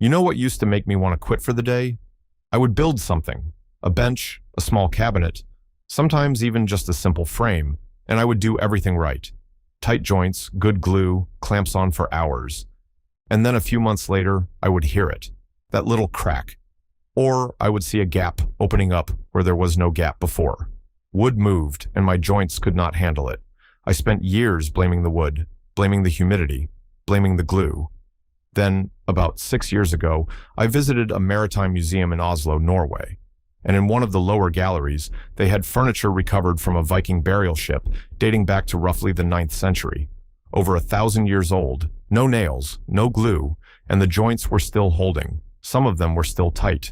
You know what used to make me want to quit for the day? I would build something, a bench, a small cabinet, sometimes even just a simple frame, and I would do everything right. Tight joints, good glue, clamps on for hours. And then a few months later, I would hear it, that little crack. Or I would see a gap opening up where there was no gap before. Wood moved, and my joints could not handle it. I spent years blaming the wood, blaming the humidity, blaming the glue. Then, about 6 years ago, I visited a maritime museum in Oslo, Norway. And in one of the lower galleries, they had furniture recovered from a Viking burial ship dating back to roughly the 9th century. Over 1,000 years old, no nails, no glue, and the joints were still holding. Some of them were still tight.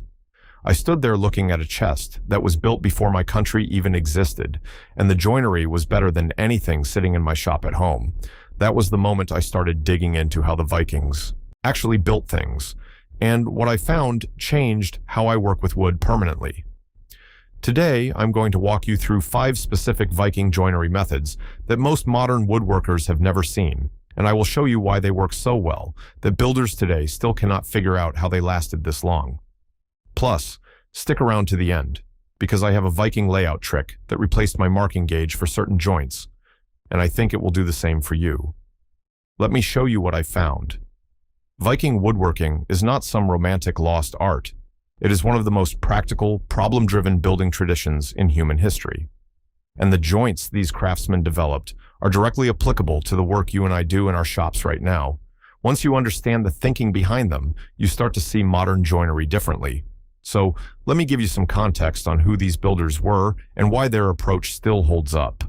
I stood there looking at a chest that was built before my country even existed, and the joinery was better than anything sitting in my shop at home. That was the moment I started digging into how the Vikings actually built things, and what I found changed how I work with wood permanently. Today, I'm going to walk you through 5 specific Viking joinery methods that most modern woodworkers have never seen, and I will show you why they work so well that builders today still cannot figure out how they lasted this long. Plus, stick around to the end, because I have a Viking layout trick that replaced my marking gauge for certain joints, and I think it will do the same for you. Let me show you what I found. Viking woodworking is not some romantic lost art. It is one of the most practical, problem-driven building traditions in human history. And the joints these craftsmen developed are directly applicable to the work you and I do in our shops right now. Once you understand the thinking behind them, you start to see modern joinery differently. So let me give you some context on who these builders were and why their approach still holds up.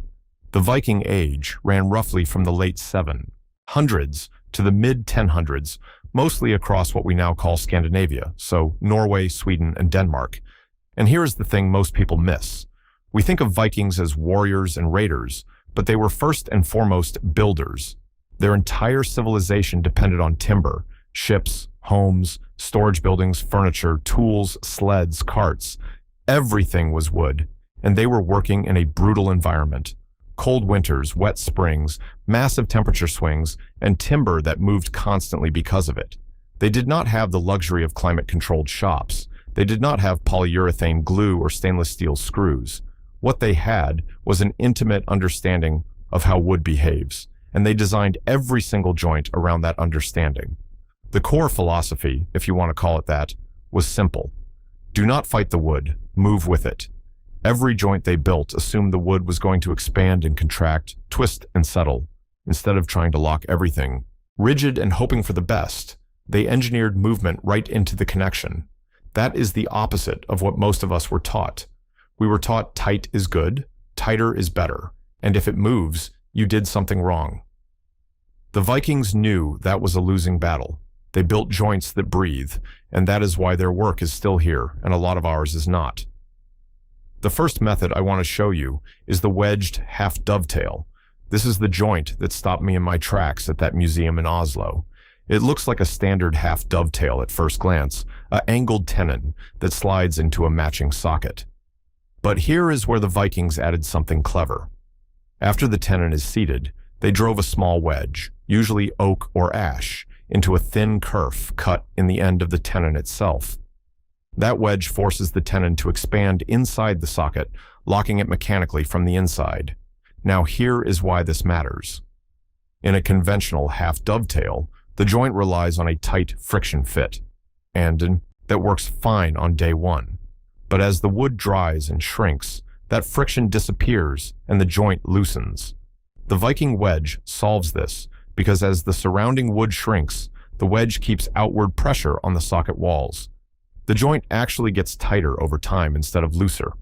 The Viking Age ran roughly from the late 700s to the mid-1000s, mostly across what we now call Scandinavia, so Norway, Sweden, and Denmark. And here is the thing most people miss. We think of Vikings as warriors and raiders, but they were first and foremost builders. Their entire civilization depended on timber, ships, homes, storage buildings, furniture, tools, sleds, carts. Everything was wood, and they were working in a brutal environment. Cold winters, wet springs, massive temperature swings, and timber that moved constantly because of it. They did not have the luxury of climate-controlled shops. They did not have polyurethane glue or stainless steel screws. What they had was an intimate understanding of how wood behaves, and they designed every single joint around that understanding. The core philosophy, if you want to call it that, was simple. Do not fight the wood, move with it. Every joint they built assumed the wood was going to expand and contract, twist and settle. Instead of trying to lock everything rigid and hoping for the best, they engineered movement right into the connection. That is the opposite of what most of us were taught. We were taught tight is good, tighter is better, and if it moves, you did something wrong. The Vikings knew that was a losing battle. They built joints that breathe, and that is why their work is still here, and a lot of ours is not. The first method I want to show you is the wedged half dovetail. This is the joint that stopped me in my tracks at that museum in Oslo. It looks like a standard half dovetail at first glance, an angled tenon that slides into a matching socket. But here is where the Vikings added something clever. After the tenon is seated, they drove a small wedge, usually oak or ash, into a thin kerf cut in the end of the tenon itself. That wedge forces the tenon to expand inside the socket, locking it mechanically from the inside. Now here is why this matters. In a conventional half dovetail, the joint relies on a tight friction fit, and that works fine on day one. But as the wood dries and shrinks, that friction disappears and the joint loosens. The Viking wedge solves this because as the surrounding wood shrinks, the wedge keeps outward pressure on the socket walls. The joint actually gets tighter over time instead of looser.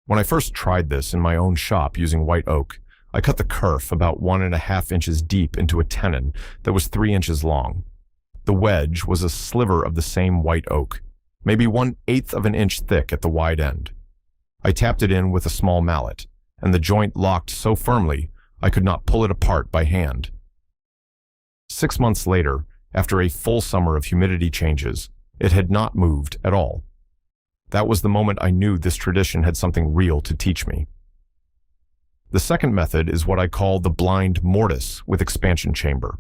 When I first tried this in my own shop using white oak, I cut the kerf about 1.5 inches deep into a tenon that was 3 inches long. The wedge was a sliver of the same white oak, maybe 1/8 of an inch thick at the wide end. I tapped it in with a small mallet, and the joint locked so firmly I could not pull it apart by hand. 6 months later, after a full summer of humidity changes, it had not moved at all. That was the moment I knew this tradition had something real to teach me. The second method is what I call the blind mortise with expansion chamber.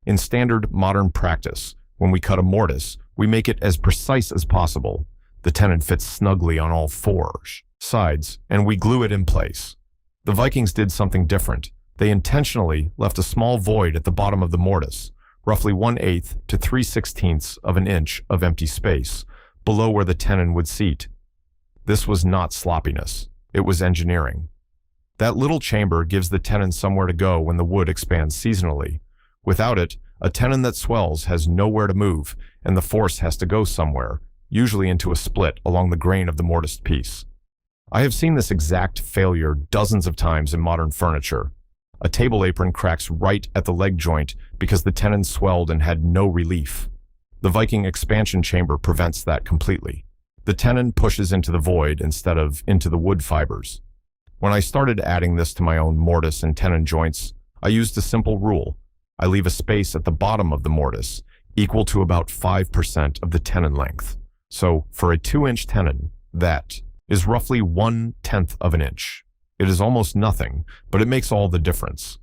In standard modern practice, When we cut a mortise, we make it as precise as possible. The tenon fits snugly on all four sides, and we glue it in place. The Vikings did something different. They intentionally left a small void at the bottom of the mortise, roughly 1/8 to 3/16 of an inch of empty space, below where the tenon would seat. This was not sloppiness. It was engineering. That little chamber gives the tenon somewhere to go when the wood expands seasonally. Without it, a tenon that swells has nowhere to move, and the force has to go somewhere, usually into a split along the grain of the mortised piece. I have seen this exact failure dozens of times in modern furniture. A table apron cracks right at the leg joint because the tenon swelled and had no relief. The Viking expansion chamber prevents that completely. The tenon pushes into the void instead of into the wood fibers. When I started adding this to my own mortise and tenon joints, I used a simple rule. I leave a space at the bottom of the mortise equal to about 5% of the tenon length. So for a 2-inch tenon, that is roughly 1/10 of an inch. It is almost nothing, but it makes all the difference.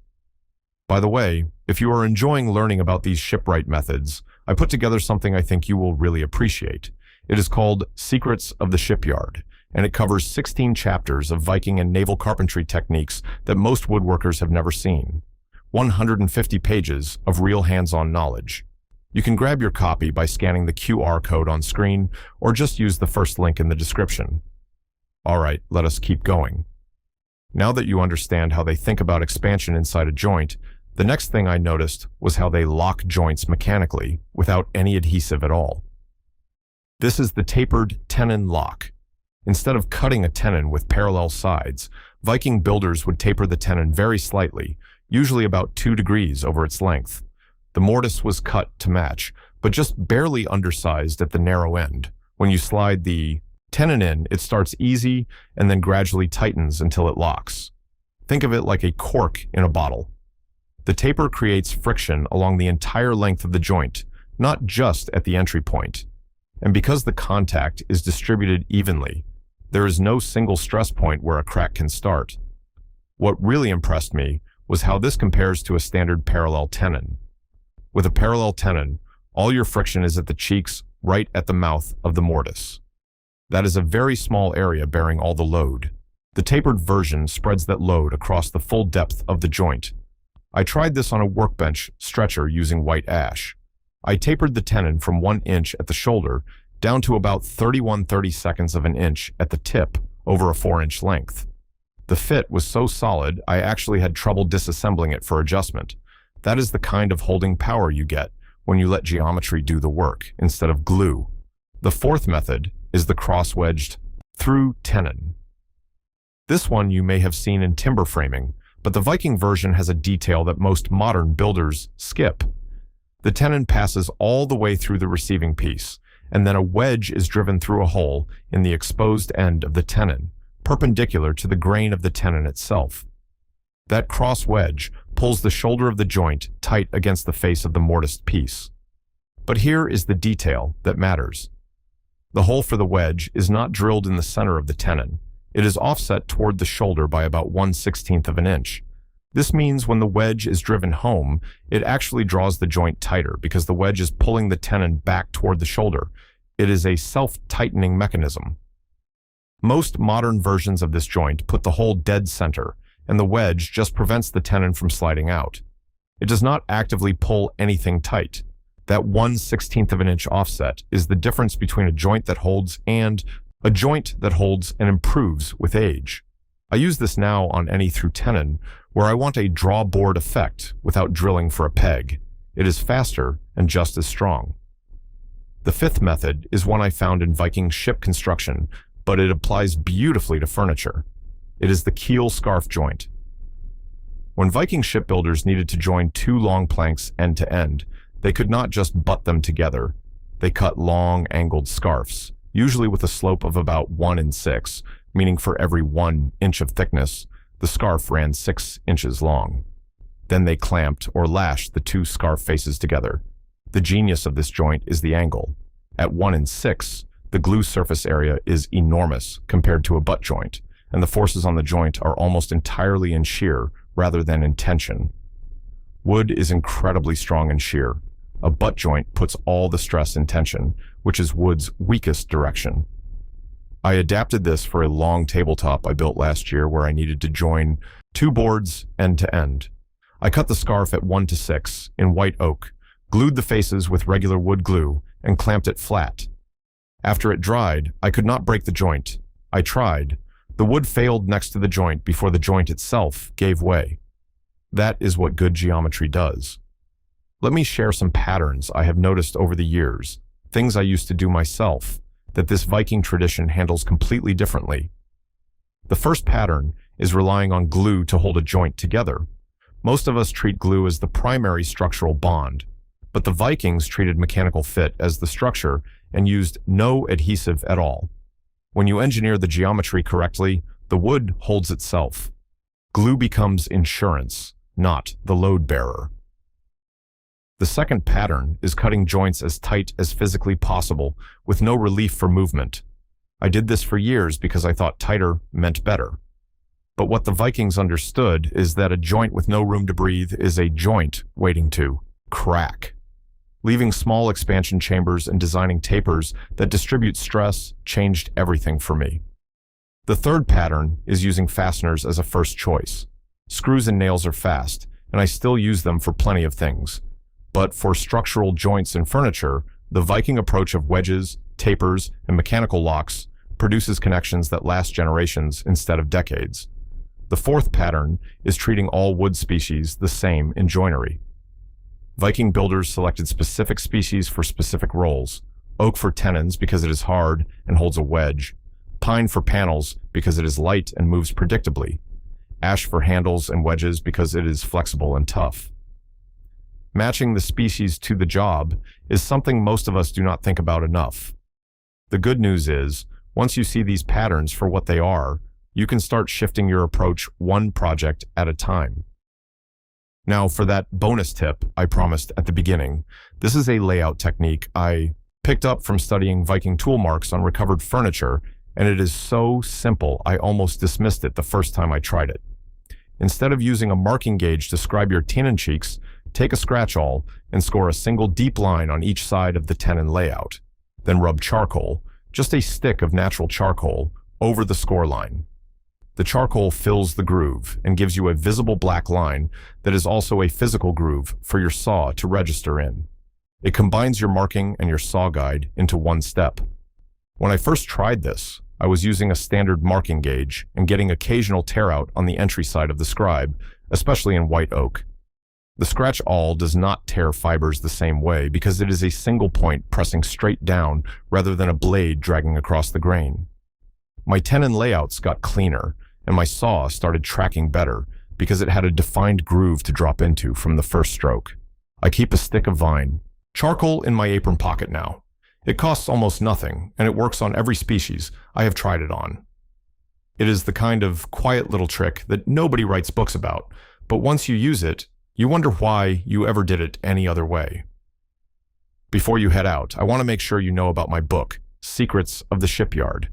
By the way, if you are enjoying learning about these shipwright methods, I put together something I think you will really appreciate. It is called Secrets of the Shipyard, and it covers 16 chapters of Viking and naval carpentry techniques that most woodworkers have never seen. 150 pages of real hands-on knowledge. You can grab your copy by scanning the QR code on screen or just use the first link in the description. All right, let us keep going. Now that you understand how they think about expansion inside a joint, the next thing I noticed was how they lock joints mechanically without any adhesive at all. This is the tapered tenon lock. Instead of cutting a tenon with parallel sides, Viking builders would taper the tenon very slightly, usually about 2 degrees over its length. The mortise was cut to match, but just barely undersized at the narrow end. When you slide the tenon in, it starts easy and then gradually tightens until it locks. Think of it like a cork in a bottle. The taper creates friction along the entire length of the joint, not just at the entry point. And because the contact is distributed evenly, there is no single stress point where a crack can start. What really impressed me was how this compares to a standard parallel tenon. With a parallel tenon, all your friction is at the cheeks, right at the mouth of the mortise. That is a very small area bearing all the load. The tapered version spreads that load across the full depth of the joint. I tried this on a workbench stretcher using white ash. I tapered the tenon from 1 inch at the shoulder down to about 31/32 of an inch at the tip over a 4-inch length. The fit was so solid, I actually had trouble disassembling it for adjustment. That is the kind of holding power you get when you let geometry do the work instead of glue. The fourth method is the cross-wedged through tenon. This one you may have seen in timber framing, but the Viking version has a detail that most modern builders skip. The tenon passes all the way through the receiving piece, and then a wedge is driven through a hole in the exposed end of the tenon, perpendicular to the grain of the tenon itself. That cross wedge pulls the shoulder of the joint tight against the face of the mortised piece. But here is the detail that matters. The hole for the wedge is not drilled in the center of the tenon. It is offset toward the shoulder by about 1/16 of an inch. This means when the wedge is driven home, it actually draws the joint tighter because the wedge is pulling the tenon back toward the shoulder. It is a self-tightening mechanism. Most modern versions of this joint put the hole dead center, and the wedge just prevents the tenon from sliding out. It does not actively pull anything tight. That 1/16 of an inch offset is the difference between a joint that holds and a joint that holds and improves with age. I use this now on any through tenon where I want a draw board effect without drilling for a peg. It is faster and just as strong. The fifth method is one I found in Viking ship construction, but it applies beautifully to furniture. It is the keel scarf joint. When Viking shipbuilders needed to join 2 long planks end to end, they could not just butt them together. They cut long, angled scarfs, usually with a slope of about 1/6, meaning for every 1 inch of thickness, the scarf ran 6 inches long. Then they clamped or lashed the 2 scarf faces together. The genius of this joint is the angle. At 1/6, the glue surface area is enormous compared to a butt joint, and the forces on the joint are almost entirely in shear rather than in tension. Wood is incredibly strong in shear. A butt joint puts all the stress in tension, which is wood's weakest direction. I adapted this for a long tabletop I built last year where I needed to join two boards end to end. I cut the scarf at 1:6 in white oak, glued the faces with regular wood glue, and clamped it flat. After it dried, I could not break the joint. I tried. The wood failed next to the joint before the joint itself gave way. That is what good geometry does. Let me share some patterns I have noticed over the years, things I used to do myself, that this Viking tradition handles completely differently. The first pattern is relying on glue to hold a joint together. Most of us treat glue as the primary structural bond, but the Vikings treated mechanical fit as the structure and used no adhesive at all. When you engineer the geometry correctly, the wood holds itself. Glue becomes insurance, not the load bearer. The second pattern is cutting joints as tight as physically possible with no relief for movement. I did this for years because I thought tighter meant better. But what the Vikings understood is that a joint with no room to breathe is a joint waiting to crack. Leaving small expansion chambers and designing tapers that distribute stress changed everything for me. The third pattern is using fasteners as a first choice. Screws and nails are fast, and I still use them for plenty of things. But for structural joints and furniture, the Viking approach of wedges, tapers, and mechanical locks produces connections that last generations instead of decades. The fourth pattern is treating all wood species the same in joinery. Viking builders selected specific species for specific roles. Oak for tenons because it is hard and holds a wedge. Pine for panels because it is light and moves predictably. Ash for handles and wedges because it is flexible and tough. Matching the species to the job is something most of us do not think about enough. The good news is, once you see these patterns for what they are, you can start shifting your approach one project at a time. Now, for that bonus tip I promised at the beginning, this is a layout technique I picked up from studying Viking tool marks on recovered furniture, and it is so simple I almost dismissed it the first time I tried it. Instead of using a marking gauge to scribe your tenon cheeks, take a scratch awl and score a single deep line on each side of the tenon layout. Then rub charcoal, just a stick of natural charcoal, over the score line. The charcoal fills the groove and gives you a visible black line that is also a physical groove for your saw to register in. It combines your marking and your saw guide into one step. When I first tried this, I was using a standard marking gauge and getting occasional tear out on the entry side of the scribe, especially in white oak. The scratch awl does not tear fibers the same way because it is a single point pressing straight down rather than a blade dragging across the grain. My tenon layouts got cleaner, and my saw started tracking better because it had a defined groove to drop into from the first stroke. I keep a stick of vine charcoal in my apron pocket now. It costs almost nothing, and it works on every species I have tried it on. It is the kind of quiet little trick that nobody writes books about, but once you use it, you wonder why you ever did it any other way. Before you head out, I want to make sure you know about my book, Secrets of the Shipyard.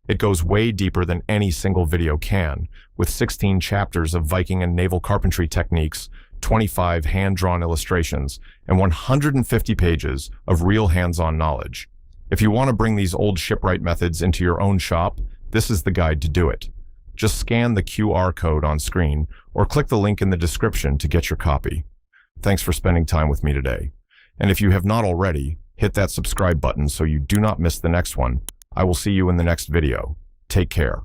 It goes way deeper than any single video can, with 16 chapters of Viking and naval carpentry techniques, 25 hand-drawn illustrations, and 150 pages of real hands-on knowledge. If you want to bring these old shipwright methods into your own shop, this is the guide to do it. Just scan the QR code on screen or click the link in the description to get your copy. Thanks for spending time with me today. And if you have not already, hit that subscribe button so you do not miss the next one. I will see you in the next video. Take care.